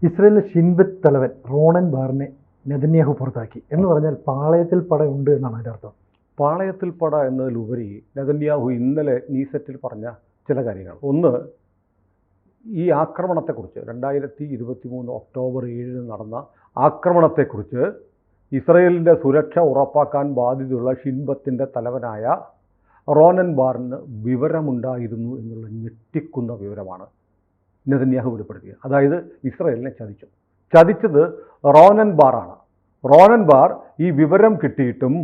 ഇസ്രയേലിലെ ഷിൻബെത്ത് തലവൻ Ronan ബാറിനെ Netanyahu പുറത്താക്കി എന്ന് പറഞ്ഞാൽ പാളയത്തിൽ പട ഉണ്ട് എന്നാണ് അതിൻ്റെ അർത്ഥം. പാളയത്തിൽ പട എന്നതിലുപരി നെതന്യാഹു ഇന്നലെ നീസെറ്റിൽ പറഞ്ഞ ചില കാര്യങ്ങൾ. ഒന്ന്, ഈ ആക്രമണത്തെക്കുറിച്ച് 2023 ഒക്ടോബർ 7 നടന്ന ആക്രമണത്തെക്കുറിച്ച് ഇസ്രയേലിൻ്റെ സുരക്ഷ ഉറപ്പാക്കാൻ ബാധ്യതയുള്ള ഷിൻബത്തിൻ്റെ തലവനായ റോണൻ ബാറിന് വിവരമുണ്ടായിരുന്നു എന്നുള്ള ഞെട്ടിക്കുന്ന വിവരമാണ് നെതന്യാഹു വെളിപ്പെടുത്തിയത്. അതായത് ഇസ്രയേലിനെ ചതിച്ചത് റോണൻ ബാറാണ്. റോണൻ ബാർ ഈ വിവരം കിട്ടിയിട്ടും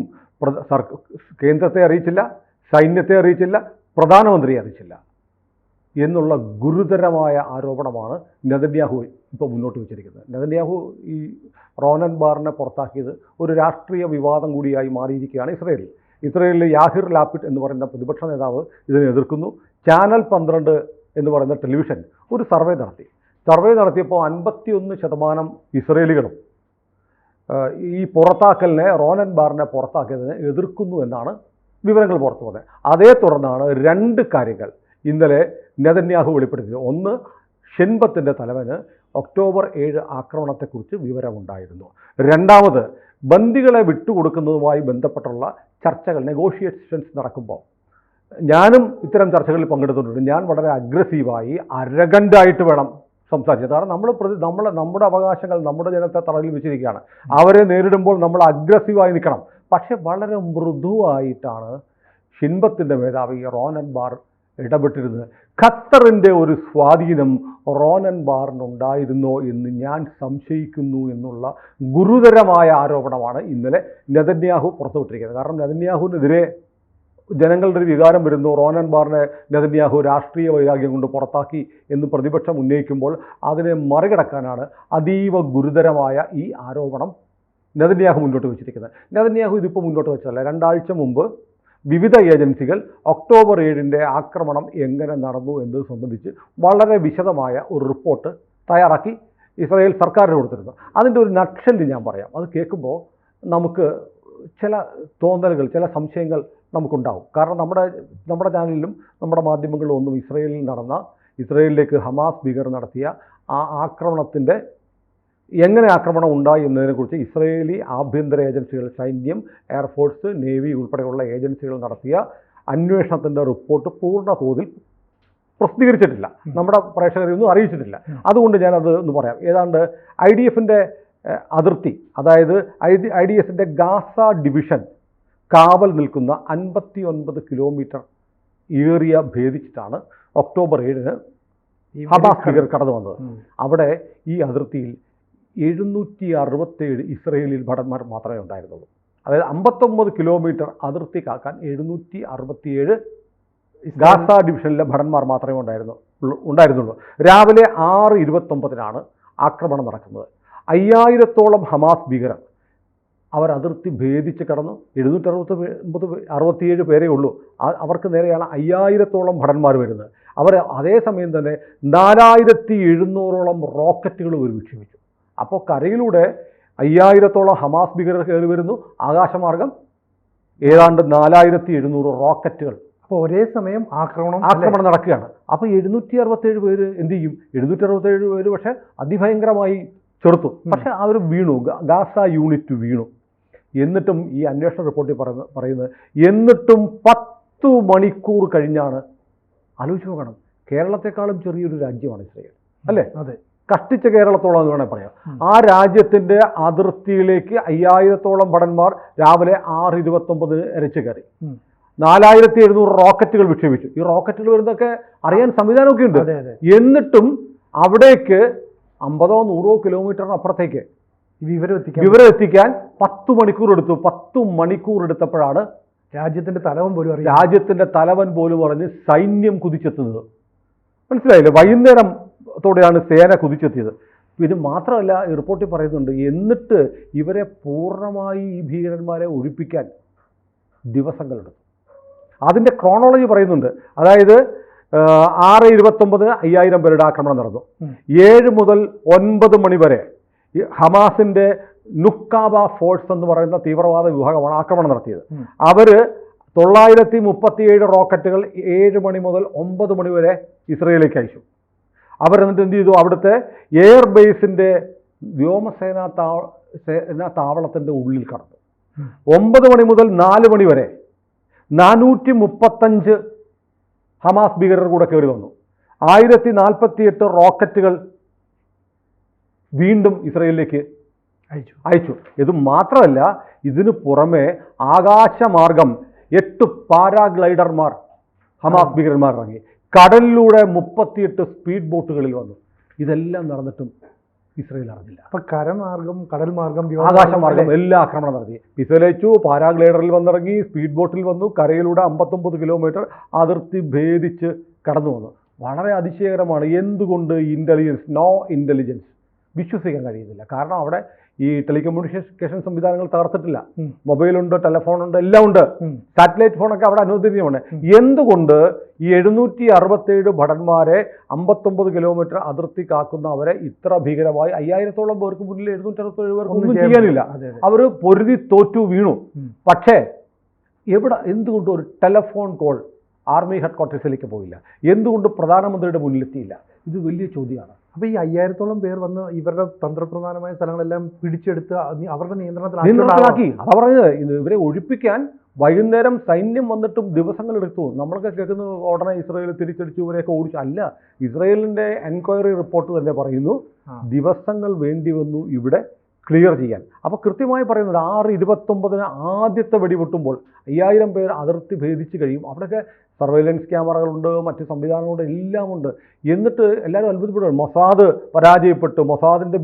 കേന്ദ്രത്തെ അറിയിച്ചില്ല, സൈന്യത്തെ അറിയിച്ചില്ല, പ്രധാനമന്ത്രിയെ അറിയിച്ചില്ല എന്നുള്ള ഗുരുതരമായ ആരോപണമാണ് നെതന്യാഹു ഇപ്പോൾ മുന്നോട്ട് വെച്ചിരിക്കുന്നത്. നെതന്യാഹു ഈ റോണൻ ബാറിനെ പുറത്താക്കിയത് ഒരു രാഷ്ട്രീയ വിവാദം കൂടിയായി മാറിയിരിക്കുകയാണ് ഇസ്രയേലിൽ യാഹിർ ലാപിഡ് എന്ന് പറയുന്ന പ്രതിപക്ഷ നേതാവ് ഇതിനെ എതിർക്കുന്നു. ചാനൽ 12 എന്ന് പറയുന്ന ടെലിവിഷൻ ഒരു സർവേ നടത്തിയപ്പോൾ 51% ഇസ്രയേലികളും ഈ പുറത്താക്കലിനെ, റോണൻ ബാറിനെ പുറത്താക്കിയതിനെ എതിർക്കുന്നു എന്നാണ് വിവരങ്ങൾ പുറത്തു വന്നത്. അതേ തുടർന്നാണ് 2 കാര്യങ്ങൾ ഇന്നലെ നെതന്യാഹു വെളിപ്പെടുത്തിയത്. ഒന്ന്, ഷിൻബത്തിൻ്റെ തലവന് ഒക്ടോബർ 7 ആക്രമണത്തെക്കുറിച്ച് വിവരമുണ്ടായിരുന്നു. രണ്ടാമത്, ബന്ദികളെ വിട്ടുകൊടുക്കുന്നതുമായി ബന്ധപ്പെട്ടുള്ള ചർച്ചകൾ, നെഗോഷിയേഷൻസ് നടക്കുമ്പോൾ ഞാനും ഇത്തരം ചർച്ചകളിൽ പങ്കെടുത്തിട്ടുണ്ട്. ഞാൻ വളരെ അഗ്രസീവായി അരഗൻ്റായിട്ട് വേണം സംസാരിച്ചത്. കാരണം നമ്മുടെ അവകാശങ്ങൾ നമ്മുടെ ജനത്തെ തടവിൽ വെച്ചിരിക്കുകയാണ്. അവരെ നേരിടുമ്പോൾ നമ്മൾ അഗ്രസീവായി നിൽക്കണം. പക്ഷെ വളരെ മൃദുവായിട്ടാണ് ഷിൻബത്തിൻ്റെ മേധാവി റോണൻ ബാർ ഇടപെട്ടിരുന്നത്. ഖത്തറിൻ്റെ ഒരു സ്വാധീനം റോണൻ ബാറിനുണ്ടായിരുന്നോ എന്ന് ഞാൻ സംശയിക്കുന്നു എന്നുള്ള ഗുരുതരമായ ആരോപണമാണ് ഇന്നലെ നെതന്യാഹു പുറത്തുവിട്ടിരിക്കുന്നത്. കാരണം നെതന്യാഹുവിനെതിരെ ജനങ്ങളുടെ ഒരു വികാരം വരുന്നു. റോണൻ ബാറിനെ നെതന്യാഹു രാഷ്ട്രീയ വൈരാഗ്യം കൊണ്ട് പുറത്താക്കി എന്ന് പ്രതിപക്ഷം ഉന്നയിക്കുമ്പോൾ അതിനെ മറികടക്കാനാണ് അതീവ ഗുരുതരമായ ഈ ആരോപണം നെതന്യാഹു മുന്നോട്ട് വെച്ചിരിക്കുന്നത്. നെതന്യാഹു ഇതിപ്പോൾ മുന്നോട്ട് വെച്ചതല്ല. 2 ആഴ്ച മുമ്പ് വിവിധ ഏജൻസികൾ ഒക്ടോബർ 7 ആക്രമണം എങ്ങനെ നടന്നു എന്നത് സംബന്ധിച്ച് വളരെ വിശദമായ ഒരു റിപ്പോർട്ട് തയ്യാറാക്കി ഇസ്രായേൽ സർക്കാരിന് കൊടുത്തിരുന്നു. അതിൻ്റെ ഒരു നട്ഷെല്ല് ഞാൻ പറയാം. അത് കേൾക്കുമ്പോൾ നമുക്ക് ചില തോന്നലുകൾ, ചില സംശയങ്ങൾ നമുക്കുണ്ടാവും. കാരണം നമ്മുടെ ചാനലിലും നമ്മുടെ മാധ്യമങ്ങളിലും ഒന്നും ഇസ്രയേലിലേക്ക് ഹമാസ് ഭീകരർ നടത്തിയ ആ ആക്രമണത്തിൻ്റെ എങ്ങനെ ആക്രമണം ഉണ്ടായി എന്നതിനെക്കുറിച്ച് ഇസ്രയേലി ആഭ്യന്തര ഏജൻസികൾ, സൈന്യം, എയർഫോഴ്സ്, നേവി ഉൾപ്പെടെയുള്ള ഏജൻസികൾ നടത്തിയ അന്വേഷണത്തിൻ്റെ റിപ്പോർട്ട് പൂർണ്ണ തോതിൽ പ്രസിദ്ധീകരിച്ചിട്ടില്ല. നമ്മുടെ പ്രേക്ഷകരെയൊന്നും അറിയിച്ചിട്ടില്ല. അതുകൊണ്ട് ഞാനത് ഒന്ന് പറയാം. ഏതാണ്ട് IDF-ൻ്റെ അതിർത്തി, അതായത് IDF-ൻ്റെ ഗാസ ഡിവിഷൻ കാവൽ നിൽക്കുന്ന 59 കിലോമീറ്റർ ഏരിയ ഭേദിച്ചിട്ടാണ് ഒക്ടോബർ 7 ഹമാസ് ഭീകരർ കടന്നു വന്നത്. അവിടെ ഈ അതിർത്തിയിൽ 767 ഇസ്രയേലി ഭടന്മാർ മാത്രമേ ഉണ്ടായിരുന്നുള്ളൂ. അതായത് 59 കിലോമീറ്റർ അതിർത്തി കാക്കാൻ 767 ഗാസ ഡിവിഷനിലെ ഭടന്മാർ മാത്രമേ ഉണ്ടായിരുന്നുള്ളൂ. രാവിലെ 6:29 ആക്രമണം നടക്കുന്നത്. 5000-ഓളം ഹമാസ് ഭീകരർ അവർ അതിർത്തി ഭേദിച്ച് കടന്നു. 767 പേരേ ഉള്ളൂ. അവർക്ക് നേരെയാണ് 5000-ഓളം ഭടന്മാർ വരുന്നത്. അവർ അതേസമയം തന്നെ 4700-ഓളം റോക്കറ്റുകൾ വിക്ഷേപിച്ചു. അപ്പോൾ കരയിലൂടെ 5000-ഓളം ഹമാസ് ഭീകരർ കയറി വരുന്നു. ആകാശമാർഗം ഏതാണ്ട് 4700 റോക്കറ്റുകൾ. അപ്പോൾ ഒരേ സമയം ആക്രമണം നടക്കുകയാണ്. അപ്പോൾ 767 പേര് എന്ത് ചെയ്യും? 767 പേര് പക്ഷേ അതിഭയങ്കരമായി ചെറുത്തു. പക്ഷെ അവർ വീണു, ഗാസ യൂണിറ്റ് വീണു. എന്നിട്ടും ഈ അന്വേഷണ റിപ്പോർട്ടിൽ പറയുന്നത് എന്നിട്ടും 10 മണിക്കൂർ കഴിഞ്ഞാണ്. ആലോചിച്ച് നോക്കണം, കേരളത്തെക്കാളും ചെറിയൊരു രാജ്യമാണ് ഇസ്രയേൽ, അല്ലേ? അതെ, കഷ്ടിച്ച കേരളത്തോളം എന്ന് വേണമെങ്കിൽ പറയാം. ആ രാജ്യത്തിൻ്റെ അതിർത്തിയിലേക്ക് 5000-ഓളം ഭടന്മാർ രാവിലെ 6:29 ഇരച്ചു കയറി. 4700 റോക്കറ്റുകൾ വിക്ഷേപിച്ചു. ഈ റോക്കറ്റുകൾ വരുന്നതൊക്കെ അറിയാൻ സംവിധാനമൊക്കെ ഉണ്ട്. എന്നിട്ടും അവിടേക്ക് 50-100 കിലോമീറ്ററിന് അപ്പുറത്തേക്ക് വിവരം എത്തിക്കാൻ 10 മണിക്കൂർ എടുത്തു. 10 മണിക്കൂർ എടുത്തപ്പോഴാണ് രാജ്യത്തിൻ്റെ തലവൻ പോലും പറഞ്ഞ് സൈന്യം കുതിച്ചെത്തുന്നത്. മനസ്സിലായില്ലേ? വൈകുന്നേരത്തോടെയാണ് സേന കുതിച്ചെത്തിയത്. ഇത് മാത്രമല്ല, ഈ റിപ്പോർട്ടിൽ പറയുന്നുണ്ട്, എന്നിട്ട് ഇവരെ പൂർണ്ണമായി ഈ ഭീകരന്മാരെ ഒഴിപ്പിക്കാൻ ദിവസങ്ങളെടുത്തു. അതിൻ്റെ ക്രോണോളജി പറയുന്നുണ്ട്. അതായത് 6:29 5000 പേരുടെ ആക്രമണം നടന്നു. 7 മുതൽ 9 മണി വരെ ഹമാസിൻ്റെ നുക്കാബ ഫോഴ്സ് എന്ന് പറയുന്ന തീവ്രവാദ വിഭാഗമാണ് ആക്രമണം നടത്തിയത്. അവർ 937 റോക്കറ്റുകൾ 7 മണി മുതൽ 9 മണി വരെ ഇസ്രയേലിലേക്ക് അയച്ചു. അവരെന്നിട്ട് എന്ത് ചെയ്തു, അവിടുത്തെ എയർബേസിൻ്റെ വ്യോമസേനാ താവളത്തിൻ്റെ ഉള്ളിൽ കടന്നു. 9 മണി മുതൽ 4 മണി വരെ 435 ഹമാസ് ഭീകരർ കൂടെ കയറി വന്നു. 1048 റോക്കറ്റുകൾ വീണ്ടും ഇസ്രയേലിലേക്ക് അയച്ചു. ഇത് മാത്രമല്ല, ഇതിനു പുറമെ ആകാശമാർഗം 8 പാരാഗ്ലൈഡർമാർ ഹമാസ് ഭീകരന്മാർ ഇറങ്ങി. കടലിലൂടെ 38 സ്പീഡ് ബോട്ടുകളിൽ വന്നു. ഇതെല്ലാം നടന്നിട്ടും ഇസ്രയേൽ അറിഞ്ഞില്ല. അപ്പൊ കരമാർഗം, കടൽ മാർഗം, ആകാശമാർഗം എല്ലാ ആക്രമണം നടത്തി. മിസൈൽ അയച്ചു, പാരാഗ്ലൈഡറിൽ വന്നിറങ്ങി, സ്പീഡ് ബോട്ടിൽ വന്നു, കരയിലൂടെ 59 കിലോമീറ്റർ അതിർത്തി ഭേദിച്ച് കടന്നു വന്നു. വളരെ അതിശയകരമാണ്. എന്തുകൊണ്ട് നോ ഇൻ്റലിജൻസ് വിശ്വസിക്കാൻ കഴിയുന്നില്ല. കാരണം അവിടെ ഈ ടെലികമ്മ്യൂണിക്കേഷൻ സംവിധാനങ്ങൾ തകർത്തിട്ടില്ല. മൊബൈലുണ്ട്, ടെലിഫോണുണ്ട്, എല്ലാം ഉണ്ട്. സാറ്റലൈറ്റ് ഫോണൊക്കെ അവിടെ അനുവദനീയമാണ്. എന്തുകൊണ്ട് ഈ 767 ഭടന്മാരെ 59 കിലോമീറ്റർ അതിർത്തി കാക്കുന്ന അവരെ ഇത്ര ഭീകരമായി 5000-ഓളം പേർക്ക് മുന്നിൽ 767 പേർക്ക് ഒന്നും ചെയ്യാനില്ല. അവർ പൊരുതി തോറ്റു വീണു. പക്ഷേ എന്തുകൊണ്ട് ഒരു ടെലിഫോൺ കോൾ ആർമി ഹെഡ്ക്വാർട്ടേഴ്സിലേക്ക് പോയില്ല? എന്തുകൊണ്ട് പ്രധാനമന്ത്രിയുടെ മുന്നിലെത്തിയില്ല? ഇത് വലിയ ചോദ്യമാണ്. അപ്പോൾ ഈ 5000-ഓളം പേർ വന്ന് ഇവരുടെ തന്ത്രപ്രധാനമായ സ്ഥലങ്ങളെല്ലാം പിടിച്ചെടുത്ത് അവരുടെ നിയന്ത്രണത്തിലാക്കി. അതാ പറഞ്ഞത്, ഇവരെ ഒഴിപ്പിക്കാൻ വൈകുന്നേരം സൈന്യം വന്നിട്ടും ദിവസങ്ങൾ എടുത്തു. നമ്മളൊക്കെ കേൾക്കുന്ന ഉടനെ ഇസ്രയേൽ തിരിച്ചടിച്ചു, ഇവരെയൊക്കെ ഓടിച്ചു. അല്ല, ഇസ്രയേലിൻ്റെ എൻക്വയറി റിപ്പോർട്ട് തന്നെ പറയുന്നു ദിവസങ്ങൾ വേണ്ടി വന്നു ഇവിടെ ക്ലിയർ ചെയ്യാൻ. അപ്പോൾ കൃത്യമായി പറയുന്നത് 6:29 ആദ്യത്തെ വെടിപൊട്ടുമ്പോൾ 5000 പേർ അതിർത്തി ഭേദിച്ച് കഴിയും. അവിടെയൊക്കെ സർവൈലൻസ് ക്യാമറകളുണ്ട്, മറ്റ് സംവിധാനങ്ങളുണ്ട്, എല്ലാം ഉണ്ട്. എന്നിട്ട് എല്ലാവരും അത്ഭുതപ്പെടുകയാണ്. മൊസാദ് പരാജയപ്പെട്ടു, മൊസാദിൻ്റെ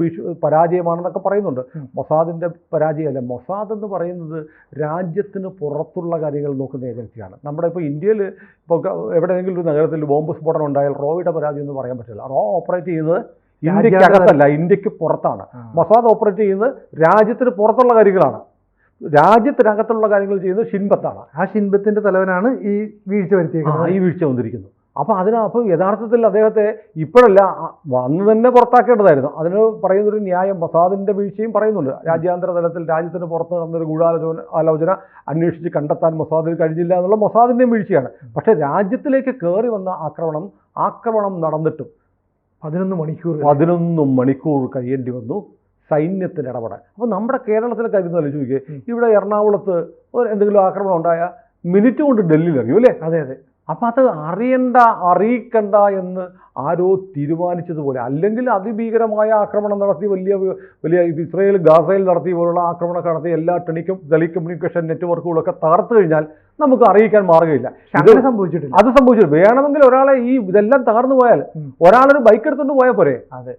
പരാജയമാണെന്നൊക്കെ പറയുന്നുണ്ട്. മൊസാദിൻ്റെ പരാജയമല്ല. മൊസാദ് എന്ന് പറയുന്നത് രാജ്യത്തിന് പുറത്തുള്ള കാര്യങ്ങൾ നോക്കുന്ന ഏജൻസിയാണ്. നമ്മുടെ ഇപ്പോൾ ഇന്ത്യയിൽ ഇപ്പോൾ എവിടെയെങ്കിലും ഒരു നഗരത്തിൽ ബോംബ് സ്ഫോടനം ഉണ്ടായാൽ റോയുടെ പരാജയം എന്ന് പറയാൻ പറ്റില്ല. റോ ഓപ്പറേറ്റ് ചെയ്യുന്നത് ഇന്ത്യക്കകത്തല്ല, ഇന്ത്യക്ക് പുറത്താണ്. മൊസാദ് ഓപ്പറേറ്റ് ചെയ്യുന്നത് രാജ്യത്തിന് പുറത്തുള്ള കാര്യങ്ങളാണ്. രാജ്യത്തിനകത്തുള്ള കാര്യങ്ങൾ ചെയ്യുന്നത് ഷിൻബത്താണ്. ആ ഷിൻബത്തിന്റെ തലവനാണ് ഈ വീഴ്ച വരുത്തിയിരിക്കുന്നത്. ഈ വീഴ്ച വന്നിരിക്കുന്നു. അപ്പോൾ യഥാർത്ഥത്തിൽ അദ്ദേഹത്തെ ഇപ്പോഴല്ല, അന്ന് തന്നെ പുറത്താക്കേണ്ടതായിരുന്നു. അതിന് പറയുന്നൊരു ന്യായം മൊസാദിൻ്റെ വീഴ്ചയും പറയുന്നുണ്ട്. രാജ്യാന്തര തലത്തിൽ രാജ്യത്തിന് പുറത്ത് നടന്നൊരു ഗൂഢാലോചന അന്വേഷിച്ച് കണ്ടെത്താൻ മൊസാദിന് കഴിഞ്ഞില്ല എന്നുള്ള മൊസാദിൻ്റെയും വീഴ്ചയാണ്. പക്ഷേ രാജ്യത്തിലേക്ക് കയറി വന്ന ആക്രമണം നടന്നിട്ടും 11 മണിക്കൂർ കഴിയേണ്ടി വന്നു സൈന്യത്തിന് ഇടപെടാൻ. അപ്പോൾ നമ്മുടെ കേരളത്തിലെ കാര്യം ചോദിക്കുക, ഇവിടെ എറണാകുളത്ത് എന്തെങ്കിലും ആക്രമണം ഉണ്ടായാൽ മിനിറ്റ് കൊണ്ട് ഡൽഹിയിൽ അറിയൂ അല്ലേ? അതെ അതെ. അപ്പം അത് അറിയിക്കണ്ട എന്ന് ആരോ തീരുമാനിച്ചതുപോലെ, അല്ലെങ്കിൽ അതിഭീകരമായ ആക്രമണം നടത്തി വലിയ ഇസ്രയേൽ ഗാസയിൽ നടത്തിയ പോലുള്ള ആക്രമണമൊക്കെ നടത്തി എല്ലാ ടെലികമ്മ്യൂണിക്കേഷൻ നെറ്റ്വർക്കുകളൊക്കെ തകർത്തു കഴിഞ്ഞാൽ നമുക്ക് അറിയിക്കാൻ മാർഗ്ഗമില്ല. അത് സംഭവിച്ചിട്ടില്ല. വേണമെങ്കിൽ ഒരാളെ ഇതെല്ലാം തകർന്നു പോയാൽ ഒരാളൊരു ബൈക്ക് എടുത്തുകൊണ്ട് പോയാൽ പോരെ? അതെ,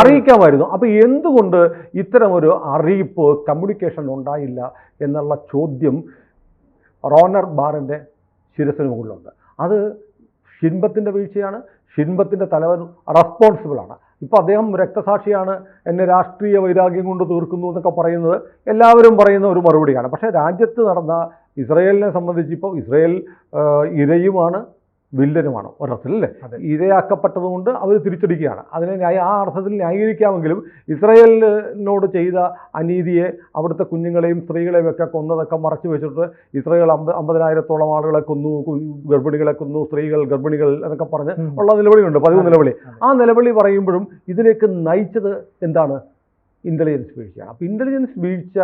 അറിയിക്കാമായിരുന്നു. അപ്പോൾ എന്തുകൊണ്ട് ഇത്തരം ഒരു അറിയിപ്പ് കമ്മ്യൂണിക്കേഷൻ ഉണ്ടായില്ല എന്നുള്ള ചോദ്യം റോണർ ബാറിൻ്റെ ശിരസിന് മുകളിലുണ്ട്. അത് ഷിൻബത്തിൻ്റെ വീഴ്ചയാണ്. ഷിൻബത്തിൻ്റെ തലവൻ റെസ്പോൺസിബിളാണ്. ഇപ്പോൾ അദ്ദേഹം രക്തസാക്ഷിയാണ്, എന്നെ രാഷ്ട്രീയ വൈരാഗ്യം കൊണ്ട് തീർക്കുന്നു എന്നൊക്കെ പറയുന്നത് എല്ലാവരും പറയുന്ന ഒരു മറുപടിയാണ്. പക്ഷേ രാജ്യത്ത് നടന്ന ഇസ്രയേലിനെ സംബന്ധിച്ച് ഇപ്പോൾ ഇസ്രയേൽ ഇരയുമാണ്, വില്ലനുമാണ് ഒരർത്ഥത്തിൽ അല്ലേ? ഇരയാക്കപ്പെട്ടതുകൊണ്ട് അവർ തിരിച്ചടിക്കുകയാണ്. അതിനെ ആ അർത്ഥത്തിൽ ന്യായീകരിക്കാമെങ്കിലും ഇസ്രയേലിനോട് ചെയ്ത അനീതിയെ, അവിടുത്തെ കുഞ്ഞുങ്ങളെയും സ്ത്രീകളെയും ഒക്കെ കൊന്നതൊക്കെ മറച്ചു വെച്ചിട്ട് ഇസ്രയേൽ 50,000-ഓളം ആളുകളെ കൊന്നു, ഗർഭിണികളെ കൊന്നു, സ്ത്രീകൾ ഗർഭിണികൾ എന്നൊക്കെ പറഞ്ഞ് ഉള്ള നിലവിളിയുണ്ട്, പതിവ് നിലവിളി. ആ നിലവിളി പറയുമ്പോഴും ഇതിലേക്ക് നയിച്ചത് എന്താണ്? ഇൻ്റലിജൻസ് വീഴ്ചയാണ്. അപ്പോൾ ഇൻ്റലിജൻസ് വീഴ്ച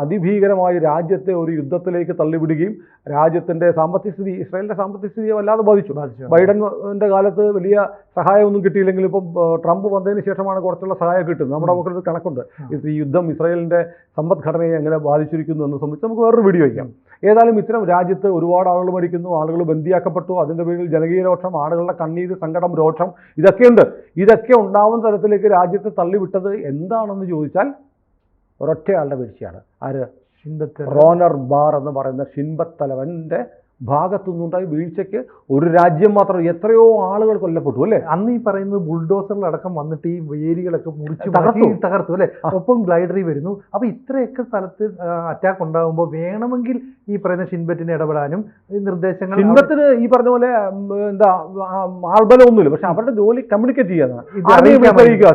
അതിഭീകരമായി രാജ്യത്തെ ഒരു യുദ്ധത്തിലേക്ക് തള്ളിവിടുകയും രാജ്യത്തിൻ്റെ സാമ്പത്തിക സ്ഥിതി, ഇസ്രായേലിൻ്റെ സാമ്പത്തിക സ്ഥിതിയെ വല്ലാതെ ബാധിച്ചു. ബൈഡൻ്റെ കാലത്ത് വലിയ സഹായമൊന്നും കിട്ടിയില്ലെങ്കിൽ ഇപ്പം ട്രംപ് വന്നതിന് ശേഷമാണ് കുറച്ചുള്ള സഹായം കിട്ടുന്നത്. നമ്മുടെ നമുക്കൊരു കണക്കുണ്ട്. ഈ യുദ്ധം ഇസ്രായേലിൻ്റെ സമ്പദ്ഘടനയെ എങ്ങനെ ബാധിച്ചിരിക്കുന്നു എന്ന് സംബന്ധിച്ച് നമുക്ക് വേറൊരു വീഡിയോ വയ്ക്കാം. ഏതായാലും ഇത്തരം രാജ്യത്ത് ഒരുപാട് ആളുകൾ മരിക്കുന്നു, ആളുകൾ ബന്ദിയാക്കപ്പെട്ടു, അതിൻ്റെ പേരിൽ ജനകീയ രോഷം, ആളുകളുടെ കണ്ണീര്, സങ്കടം, രോഷം ഇതൊക്കെയുണ്ട്. ഇതൊക്കെ ഉണ്ടാവുന്ന തരത്തിലേക്ക് രാജ്യത്തെ തള്ളിവിട്ടത് എന്താണെന്ന് ചോദിച്ചാൽ ഒരൊറ്റയാളുടെ വീഴ്ചയാണ്. ആര്? റോണർ ബാർ എന്ന് പറയുന്ന ഷിൻബത്ത് തലവൻ്റെ ഭാഗത്തു നിന്നുണ്ടായ വീഴ്ചയ്ക്ക് ഒരു രാജ്യം മാത്രം എത്രയോ ആളുകൾ കൊല്ലപ്പെട്ടു അല്ലേ? അന്ന് ഈ പറയുന്നത് ബുൾഡോസറിലടക്കം വന്നിട്ട് ഈ വേലികളൊക്കെ മുറിച്ച് തകർത്തു അല്ലേ? ഒപ്പം ഗ്ലൈഡറി വരുന്നു. അപ്പോൾ ഇത്രയൊക്കെ സ്ഥലത്ത് അറ്റാക്ക് ഉണ്ടാകുമ്പോൾ വേണമെങ്കിൽ ഈ പറയുന്ന ഷിൻബറ്റിന് ഇടപെടാനും നിർദ്ദേശങ്ങൾ, ഷിൻബത്തിന് ഈ പറഞ്ഞ പോലെ എന്താ ആൾബലമൊന്നുമില്ല, പക്ഷെ അവരുടെ ജോലി കമ്മ്യൂണിക്കേറ്റ് ചെയ്യാനാണ്.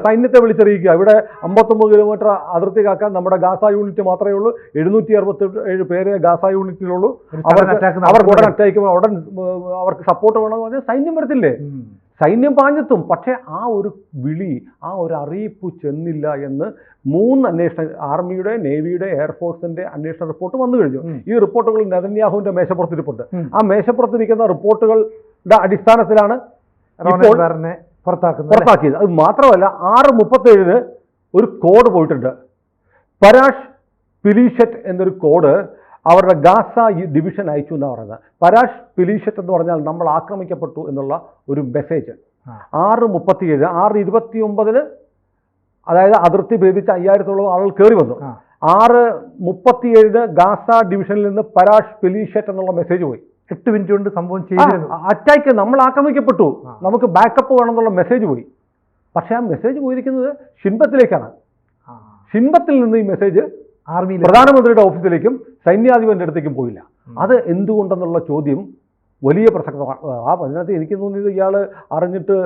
സൈന്യത്തെ വിളിച്ചറിയിക്കുക. ഇവിടെ 59 കിലോമീറ്റർ അതിർത്തി കാക്കാൻ നമ്മുടെ ഗാസ യൂണിറ്റ് മാത്രമേ ഉള്ളൂ. 767 പേരെ ഗാസ യൂണിറ്റിലുള്ളൂ. അവർക്ക് ഉടൻ അറ്റാക്കുമ്പോൾ ഉടൻ അവർക്ക് സപ്പോർട്ട് വേണമെന്ന് പറഞ്ഞാൽ സൈന്യം വരത്തില്ലേ? സൈന്യം പാഞ്ഞെത്തും, പക്ഷേ ആ ഒരു വിളി, ആ ഒരു അറിയിപ്പ് ചെന്നില്ല എന്ന് 3 അന്വേഷണ, ആർമിയുടെ, നേവിയുടെ, എയർഫോഴ്സിന്റെ അന്വേഷണ റിപ്പോർട്ട് വന്നു കഴിഞ്ഞു. ഈ റിപ്പോർട്ടുകൾ നെതന്യാഹുവിന്റെ മേശപ്പുറത്തിരിപ്പുണ്ട്. ആ മേശപ്പുറത്തിരിക്കുന്ന റിപ്പോർട്ടുകളുടെ അടിസ്ഥാനത്തിലാണ് ഇപ്പോൾ പുറത്താക്കിയത്. അത് മാത്രമല്ല 6:37 ഒരു കോഡ് പോയിട്ടുണ്ട്. പരാഷ് പിലീഷറ്റ് എന്നൊരു കോഡ് അവരുടെ ഗാസ ഡിവിഷൻ അയച്ചു എന്നാണ് പറയുന്നത്. പരാഷ് പിലീഷറ്റ് എന്ന് പറഞ്ഞാൽ നമ്മൾ ആക്രമിക്കപ്പെട്ടു എന്നുള്ള ഒരു മെസ്സേജ് 6:37, 6:29 അതായത് അതിർത്തി ഭേദിച്ച 5000-ഓളം ആളുകൾ കയറി വന്നു. 6:37 ഗാസ ഡിവിഷനിൽ നിന്ന് പരാഷ് പിലീഷറ്റ് എന്നുള്ള മെസ്സേജ് പോയി. 8 മിനിറ്റ് കൊണ്ട് സംഭവം ചെയ്തിരുന്നു. അറ്റാക്ക്, നമ്മൾ ആക്രമിക്കപ്പെട്ടു, നമുക്ക് ബാക്കപ്പ് വേണമെന്നുള്ള മെസ്സേജ് പോയി. പക്ഷേ ആ മെസ്സേജ് പോയിരിക്കുന്നത് ഷിൻബത്തിലേക്കാണ്. ഷിൻബത്തിൽ നിന്ന് ഈ മെസ്സേജ് ആർമി പ്രധാനമന്ത്രിയുടെ ഓഫീസിലേക്കും സൈന്യാധിപന്റെ അടുത്തേക്കും പോയില്ല. അത് എന്തുകൊണ്ടെന്നുള്ള ചോദ്യം വലിയ പ്രസക്തമാണ്. അതിനകത്ത് എനിക്ക് തോന്നിയത് ഇയാൾ അറിഞ്ഞിട്ട്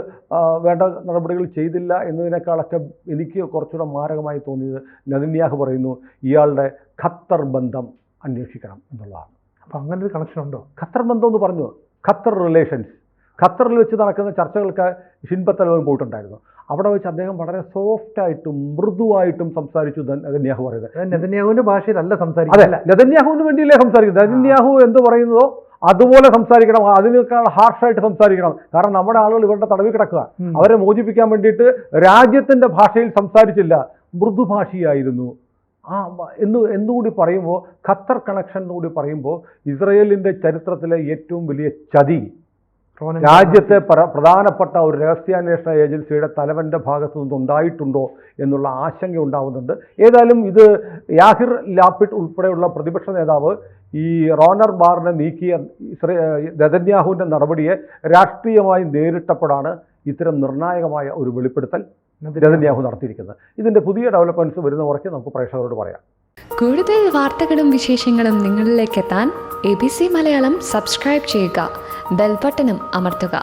വേണ്ട നടപടികൾ ചെയ്തില്ല എന്നതിനേക്കാളൊക്കെ എനിക്ക് കുറച്ചുകൂടെ മാരകമായി തോന്നിയത് നെതന്യാഹു പറയുന്നു ഇയാളുടെ ഖത്തർ ബന്ധം അന്വേഷിക്കണം എന്നുള്ളതാണ്. അപ്പം അങ്ങനെ ഒരു കണക്ഷൻ ഉണ്ടോ? ഖത്തർ ബന്ധം എന്ന് പറഞ്ഞു, ഖത്തർ റിലേഷൻസ്. ഖത്തറിൽ വെച്ച് നടക്കുന്ന ചർച്ചകൾക്ക് ഷിൻബത്ത് തലവൻ പോയിട്ടുണ്ടായിരുന്നു. അവിടെ വെച്ച് അദ്ദേഹം വളരെ സോഫ്റ്റായിട്ടും മൃദുവായിട്ടും സംസാരിച്ചു നെതന്യാഹു പറയുന്നത്. നെതന്യാഹുവിന്റെ ഭാഷയിലല്ല സംസാരിക്കുന്നത്. അതല്ല, നെതന്യാഹുവിന് വേണ്ടിയല്ലേ സംസാരിക്കുന്നത്. നെതന്യാഹു എന്ത് പറയുന്നതോ അതുപോലെ സംസാരിക്കണം, അതിനേക്കാൾ ഹാർഷായിട്ട് സംസാരിക്കണം. കാരണം നമ്മുടെ ആളുകൾ ഇവരുടെ തടവിൽ കിടക്കുക. അവരെ മോചിപ്പിക്കാൻ വേണ്ടിയിട്ട് രാജ്യത്തിന്റെ ഭാഷയിൽ സംസാരിച്ചില്ല, മൃദുഭാഷിയായിരുന്നു. എന്നുകൂടി പറയുമ്പോൾ, ഖത്തർ കണക്ഷൻ എന്നുകൂടി പറയുമ്പോൾ, ഇസ്രയേലിന്റെ ചരിത്രത്തിലെ ഏറ്റവും വലിയ ചതി രാജ്യത്തെ പ്രധാനപ്പെട്ട ഒരു രഹസ്യാന്വേഷണ ഏജൻസിയുടെ തലവന്റെ ഭാഗത്തു നിന്നുണ്ടായിട്ടുണ്ടോ എന്നുള്ള ആശങ്ക ഉണ്ടാവുന്നുണ്ട്. ഏതായാലും ഇത് യാഹിർ ലാപിഡ് ഉൾപ്പെടെയുള്ള പ്രതിപക്ഷ നേതാവ് ഈ റോണർ ബാറിനെ നീക്കിയ നെതന്യാഹുവിൻ്റെ നടപടിയെ രാഷ്ട്രീയമായി നേരിട്ടപ്പോഴാണ് ഇത്തരം നിർണായകമായ ഒരു വെളിപ്പെടുത്തൽ നെതന്യാഹു നടത്തിയിരിക്കുന്നത്. ഇതിൻ്റെ പുതിയ ഡെവലപ്മെൻറ്റ്സ് വരുന്ന മുറയ്ക്ക് നമുക്ക് പ്രേക്ഷകരോട് പറയാം. കൂടുതൽ വാർത്തകളും വിശേഷങ്ങളും നിങ്ങളിലേക്ക് എത്താൻ ABC മലയാളം സബ്സ്ക്രൈബ് ചെയ്യുക, ബെൽ ബട്ടണും അമർത്തുക.